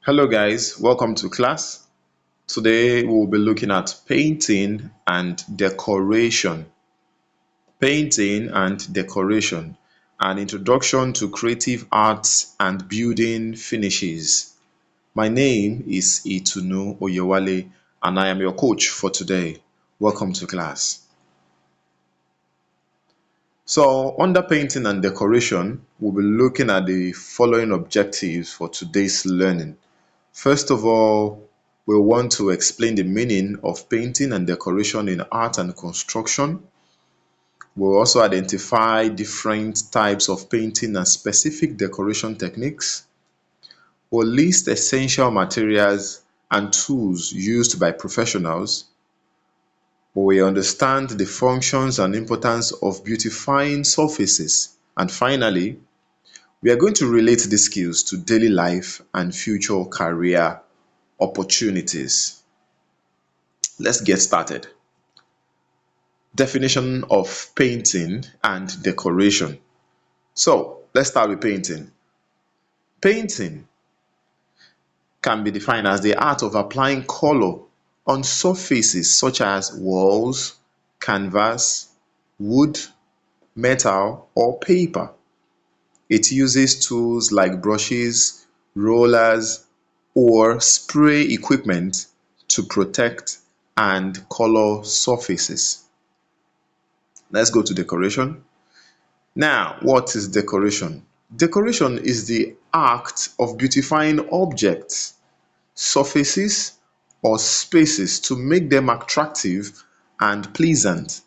Hello guys, welcome to class. Today we'll be looking at painting and decoration. Painting and decoration, an introduction to creative arts and building finishes. My name is Itunu Oyewale and I am your coach for today. Welcome to class. So under painting and decoration, we'll be looking at the following objectives for today's learning. First of all, we want to explain the meaning of painting and decoration in art and construction. We'll also identify different types of painting and specific decoration techniques. We'll list essential materials and tools used by professionals. We understand the functions and importance of beautifying surfaces. And finally, we are going to relate these skills to daily life and future career opportunities. Let's get started. Definition of painting and decoration. So let's start with painting. Painting can be defined as the art of applying color on surfaces such as walls, canvas, wood, metal, or paper. It uses tools like brushes, rollers, or spray equipment to protect and color surfaces. Let's go to decoration. Now, what is decoration? Decoration is the act of beautifying objects, surfaces, or spaces to make them attractive and pleasant.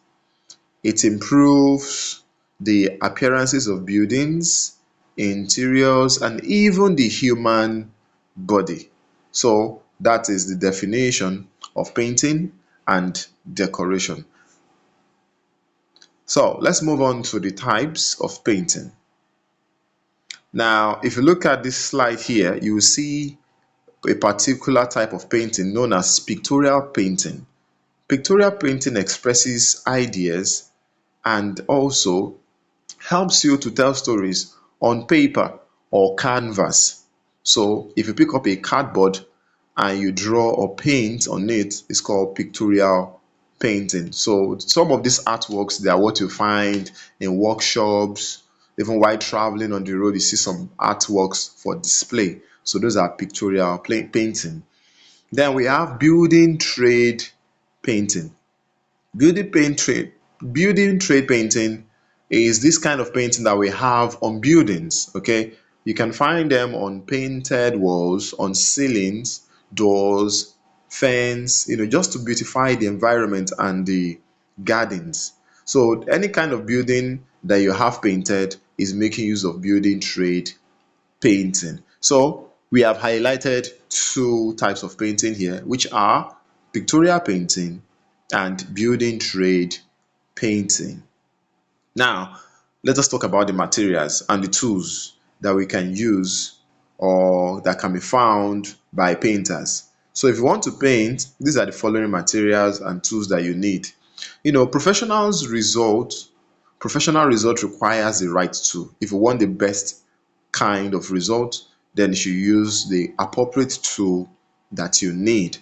It improves the appearances of buildings, interiors, and even the human body. So, that is the definition of painting and decoration. So let's move on to the types of painting. Now, if you look at this slide here, you will see a particular type of painting known as pictorial painting. Pictorial painting expresses ideas and also helps you to tell stories on paper or canvas. So if you pick up a cardboard and you draw or paint on it, it's called pictorial painting. So some of these artworks, they are what you find in workshops. Even while traveling on the road, you see some artworks for display. So those are pictorial painting. Then we have building trade painting. Building paint trade, building trade painting is this kind of painting that we have on buildings. Okay, you can find them on painted walls, on ceilings, doors, fence, just to beautify the environment and the gardens. So any kind of building that you have painted is making use of building trade painting. So we have highlighted two types of painting here, which are pictorial painting and building trade painting. Now, let us talk about the materials and the tools that we can use or that can be found by painters. So if you want to paint, these are the following materials and tools that you need. Professional result requires the right tool. If you want the best kind of result, then you should use the appropriate tool that you need.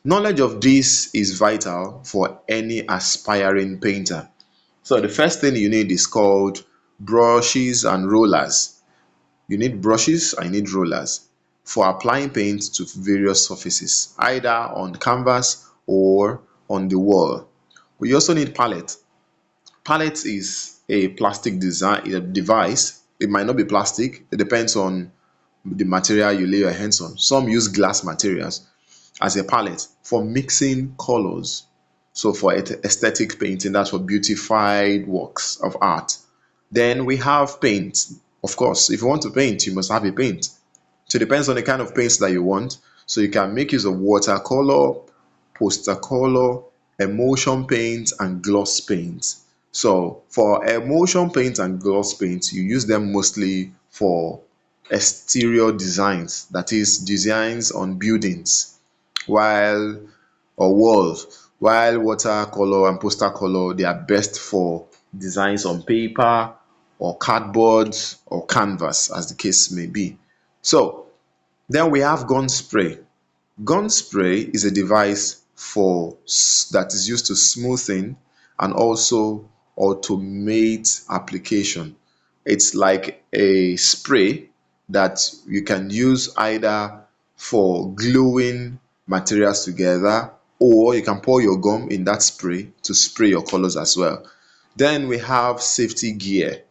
Knowledge of this is vital for any aspiring painter. So the first thing you need is called brushes and rollers. You need brushes and you need rollers for applying paint to various surfaces, either on canvas or on the wall. We also need palette. Palette is a plastic device. It might not be plastic. It depends on the material you lay your hands on. Some use glass materials as a palette for mixing colors. So for aesthetic painting, that's for beautified works of art. Then we have paint. Of course, if you want to paint, you must have a paint. So it depends on the kind of paints that you want. So you can make use of watercolor, poster color, emulsion paint, and gloss paint. So for emulsion paint and gloss paint, you use them mostly for exterior designs, that is, designs on buildings, while or walls, while watercolor and poster color, they are best for designs on paper or cardboard or canvas, as the case may be. So Then we have gun spray. Gun spray is a device that is used to smoothing and also automate application. It's like a spray that you can use either for gluing materials together, or you can pour your gum in that spray to spray your colors as well. Then we have safety gear.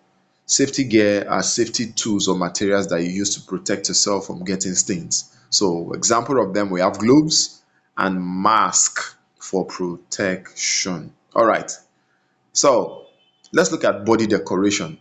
Safety gear are safety tools or materials that you use to protect yourself from getting stains. So example of them, we have gloves and mask for protection. All right. So let's look at body decoration.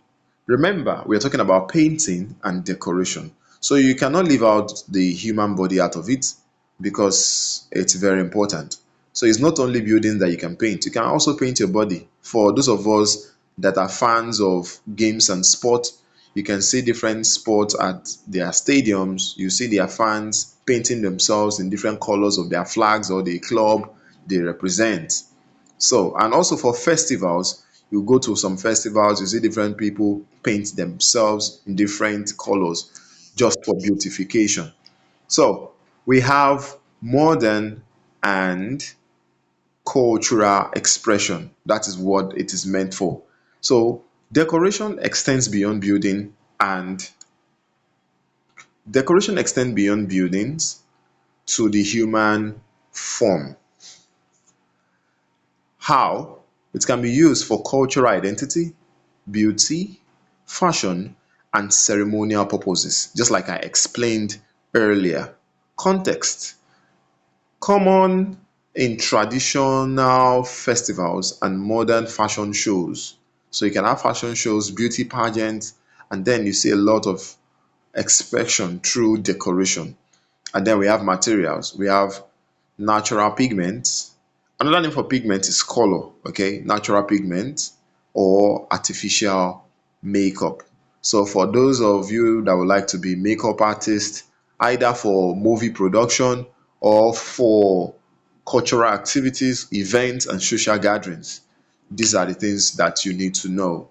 Remember, we're talking about painting and decoration. So you cannot leave out the human body out of it because it's very important. So it's not only buildings that you can paint, you can also paint your body. For those of us that are fans of games and sport, you can see different sports at their stadiums. You see their fans painting themselves in different colors of their flags or the club they represent. So, and also for festivals, you go to some festivals, you see different people paint themselves in different colors just for beautification. So, we have modern and cultural expression. That is what it is meant for. So, and decoration extends beyond buildings to the human form. How? It can be used for cultural identity, beauty, fashion, and ceremonial purposes, just like I explained earlier. Context: common in traditional festivals and modern fashion shows. So you can have fashion shows, beauty pageants, and then you see a lot of expression through decoration. And then we have materials. We have natural pigments. Another name for pigment is color, okay? Natural pigment or artificial makeup. So for those of you that would like to be makeup artists, either for movie production or for cultural activities, events, and social gatherings, these are the things that you need to know.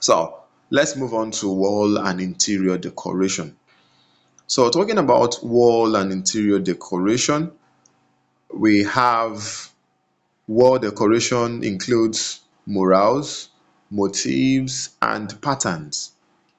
So let's move on to wall and interior decoration. So talking about wall and interior decoration, we have wall decoration includes murals, motifs, and patterns.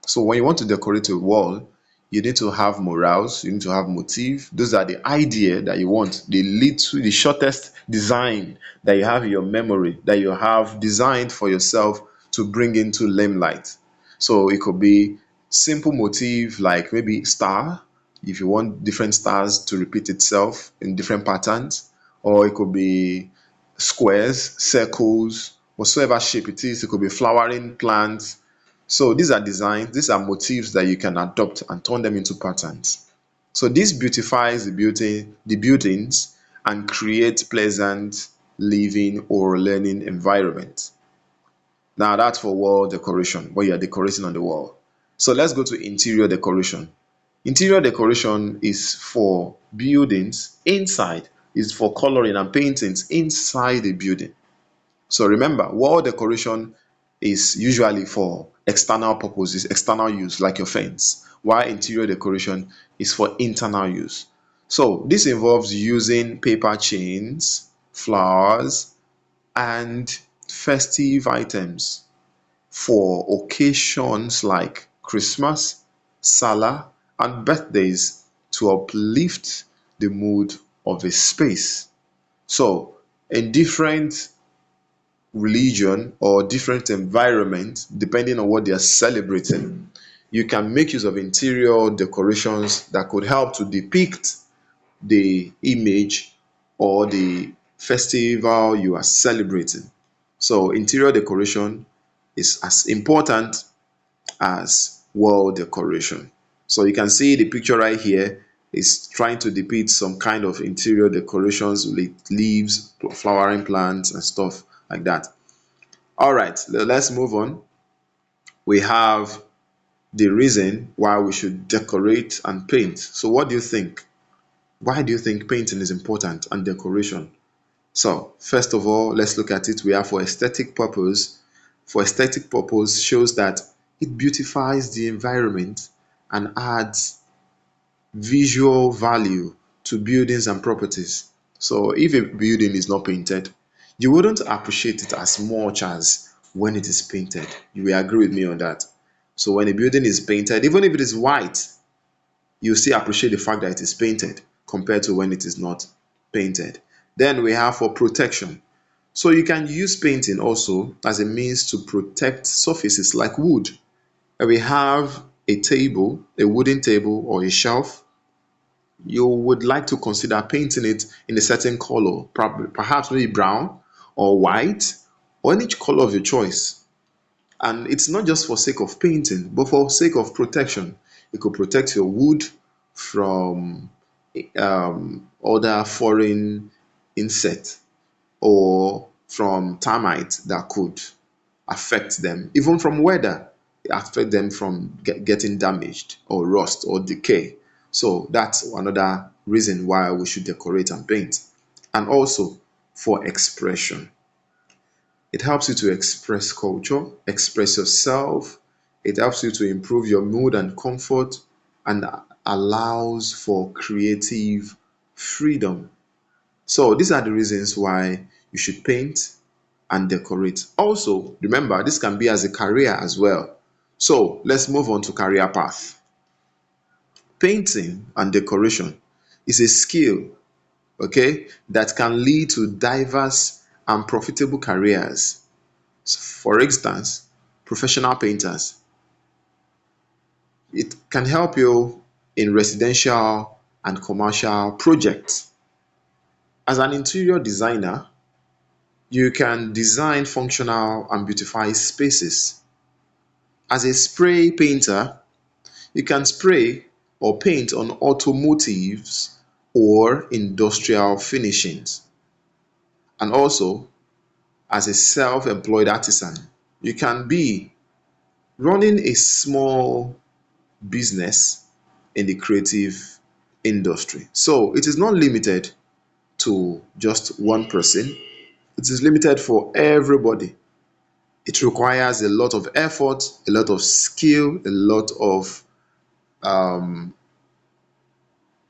So when you want to decorate a wall, you need to have murals, you need to have motif. Those are the idea that you want, the shortest design that you have in your memory, that you have designed for yourself to bring into limelight. So it could be simple motif like maybe star, if you want different stars to repeat itself in different patterns, or it could be squares, circles, whatsoever shape it is. It could be flowering plants. So these are designs, these are motifs that you can adopt and turn them into patterns. So this beautifies the buildings and create pleasant living or learning environment. Now that's for wall decoration, what you're decorating on the wall. So let's go to interior decoration. Interior decoration is for buildings inside, is for coloring and paintings inside the building. So remember, wall decoration is usually for external purposes, external use, like your fence, while interior decoration is for internal use. So this involves using paper chains, flowers, and festive items for occasions like Christmas, Salah, and birthdays to uplift the mood of a space. So, in different religion or different environment, depending on what they are celebrating, you can make use of interior decorations that could help to depict the image or the festival you are celebrating. So, interior decoration is as important as wall decoration. So you can see the picture right here is trying to depict some kind of interior decorations with leaves, flowering plants, and stuff like that. All right, let's move on. We have the reason why we should decorate and paint. So, what do you think? Why do you think painting is important and decoration? So, first of all, let's look at it. We are for aesthetic purpose. For aesthetic purpose shows that it beautifies the environment and adds visual value to buildings and properties. So if a building is not painted, you wouldn't appreciate it as much as when it is painted. You will agree with me on that. So when a building is painted, even if it is white, you still appreciate the fact that it is painted compared to when it is not painted. Then we have for protection. So you can use painting also as a means to protect surfaces like wood. We have a table, a wooden table or a shelf. You would like to consider painting it in a certain color, perhaps maybe brown or white or any color of your choice. And it's not just for sake of painting, but for sake of protection. It could protect your wood from other foreign insects or from termites that could affect them, even from weather, affect them from getting damaged or rust or decay. So that's another reason why we should decorate and paint. And also for expression. It helps you to express culture, express yourself. It helps you to improve your mood and comfort and allows for creative freedom. So these are the reasons why you should paint and decorate. Also, remember, this can be as a career as well. So let's move on to career path. Painting and decoration is a skill, okay, that can lead to diverse and profitable careers. So for instance, professional painters, it can help you in residential and commercial projects. As an interior designer, you can design functional and beautify spaces. As a spray painter, you can spray or paint on automotives or industrial finishings. And also, as a self-employed artisan, you can be running a small business in the creative industry. So it is not limited to just one person, it is limited for everybody. It requires a lot of effort, a lot of skill, um,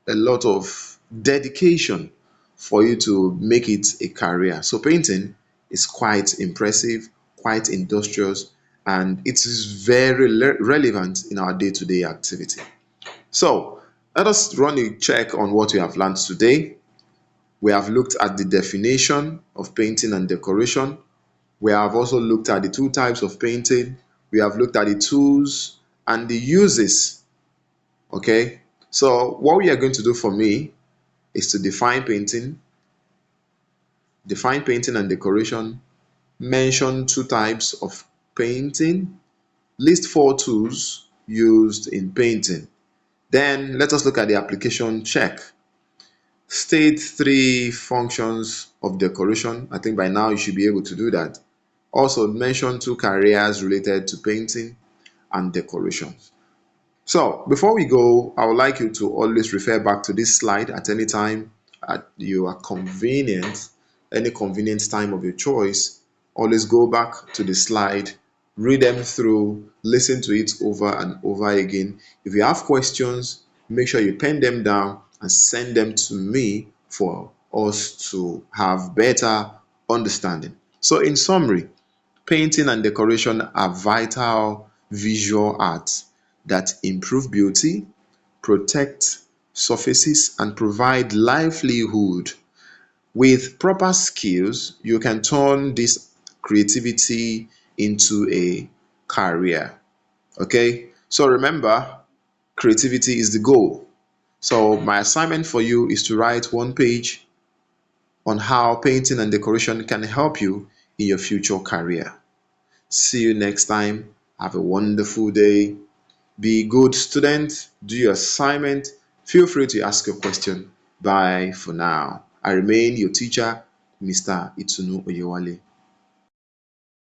a lot of dedication for you to make it a career. So painting is quite impressive, quite industrious, and it is very relevant in our day-to-day activity. So let us run a check on what we have learned today. We have looked at the definition of painting and decoration. We have also looked at the two types of painting. We have looked at the tools and the uses. Okay, so what we are going to do for me is to define painting and decoration, mention two types of painting, list four tools used in painting. Then let us look at the application check. State three functions of decoration. I think by now you should be able to do that. Also mention two careers related to painting and decoration. So before we go, I would like you to always refer back to this slide at any time at your convenience, any convenient time of your choice. Always go back to the slide, read them through, listen to it over and over again. If you have questions, make sure you pen them down and send them to me for us to have better understanding. So in summary, painting and decoration are vital visual arts that improve beauty, protect surfaces, and provide livelihood. With proper skills, you can turn this creativity into a career. Okay, so remember, creativity is the goal. So, my assignment for you is to write one page on how painting and decoration can help you in your future career. See you next time. Have a wonderful day. Be a good student. Do your assignment. Feel free to ask your question. Bye for now. I remain your teacher, Mr. Itunu Oyewale.